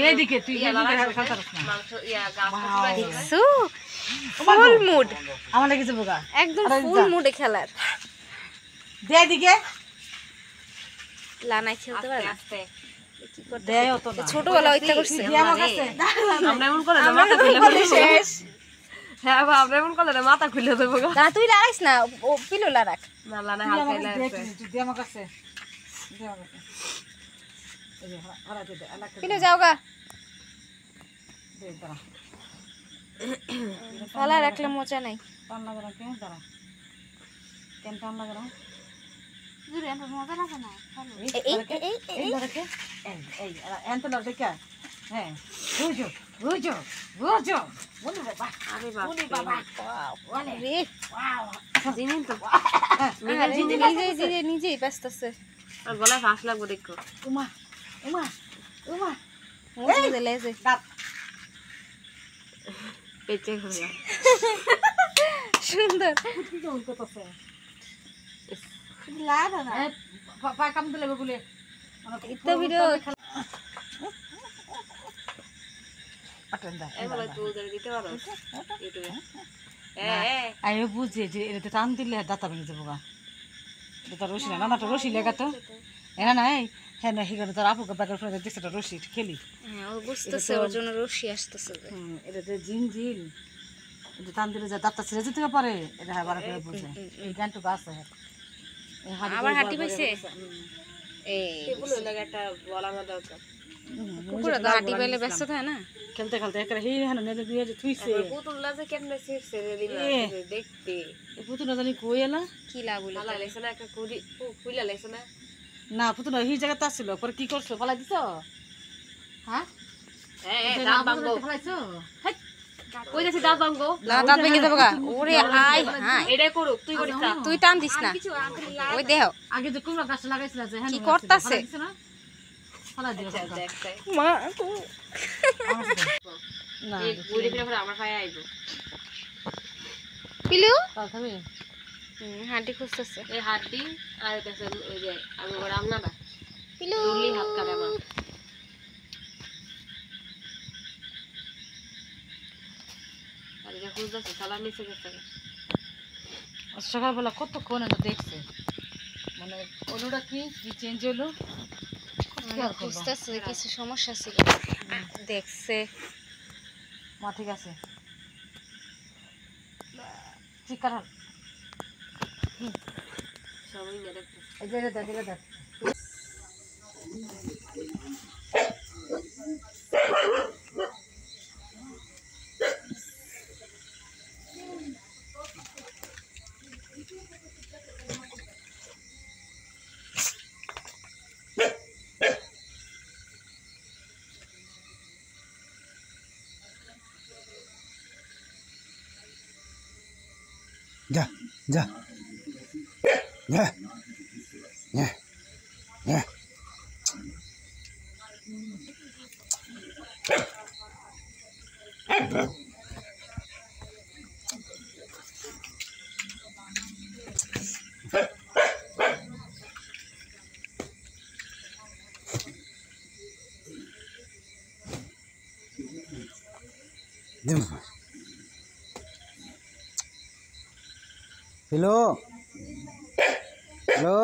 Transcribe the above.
এদিকে তুই ফুল মুড আমার লেগেছে বোকা একদম ফুল মুডে খেলার দে এদিকে লানাই খেলতে পারে ছোটবেলা ইচ্ছা করছে আমরা এমন করে মাথা খুলে শেষ হ্যাঁ আমরা এমন করে মাথা খুলে দেবো না তুই লাগাইস না ও পিলো লাগাক না লানা হালকা লাগছে দে আমার কাছে দে আমার কাছে এই যে হারা দে আলাদা পিলো যাও গা দে দাঁড়া ফালা রাখলে মজা নাই টান লাগা রাখে দাঁড়া কেন টান লাগা রাখ জুরে এত মজা লাগে না এই রাখে এই এত লাগা কে হ্যাঁ বুঝো বুঝো বুঝো বলি বাবা আরে বাবা বলি বাবা ওয়াও রে ওয়াও জিনিস তো নিজেই ব্যস্ত আছে আর গলায় ফাঁস লাগবে দেখো উমা উমা উমা মজা দিলে যে দাঁত পেচে হলো সুন্দর কি জল করতেছে লাগা না পা কাম দিলে বলে ইত্তা ভিডিও আটন্দা এই বলে তুই ধরে দিতে পারো ইউটিউবে আরে বুঝে যে এটা টান দিলে দাঁতা ভেঙে যাবো গা এটা রশি না না তো রশি লেগা তো এনা নাই হ্যাঁ না হিগারে তোর আপুকে ব্যাগের ফ্রেন্ড দেখছে তো রশি খেলি হ্যাঁ ও বুঝতেছে ওর জন্য রশি আসতেছে এটাতে জিনজিল এটা টান দিলে যা দাঁতটা ছিঁড়ে যেতে পারে এটা হ্যাঁ বারা করে বুঝে এই গানটুকু আছে আবার হাঁটি পাইছে এই এগুলো লাগে একটা বলা না দাও তো কুকুরা তো হাঁটি পাইলে ব্যস্ত থাকে না খেলতে খেলতে একটা হি হ্যাঁ নেলে দিয়ে যে থুইছে পুতুললা যে কেমনে ছিড়ছে দিলা দেখতে এই পুতুনা জানি কই এলা কি লাভ হলো ভালো লাগছে না একটা কুড়ি কুইলা লাগছে না না পুতুনা হি জায়গাতে আসছিল পরে কি করছো পালাই দিছো হ্যাঁ দাঁত ভাঙবো পালাইছো কই যাচ্ছে দাঁত ভাঙবো দাঁত ভেঙে যাবে গা ওরে আয় হ্যাঁ এটাই করুক তুই করিস না তুই টান দিস না ওই দেহ আগে যে কুমড়া গাছটা লাগাইছিল যে হ্যাঁ কি করতাছে পালাই দিও দেখ তাই মা না এই ঘুরে ফিরে পরে আমার পায়ে আইবো পিলু তাও খাবি হাঁটি খুঁজতেছে এই হাড্ডি আর কাছে ওই যে আমি ওর আমনাটা পিলু দুলি হাত কাটে আমার আর এটা খুঁজতেছে সালার নিচে গেছে সকালবেলা কতক্ষণ এটা দেখছে মানে ওটা কি চেঞ্জ হলো খুঁজতেছে কিছু সমস্যা ছিল দেখছে মা ঠিক আছে চিকার সবাই না দেখতে এই যে দেখ जा जा जा जा जा हेलो हेलो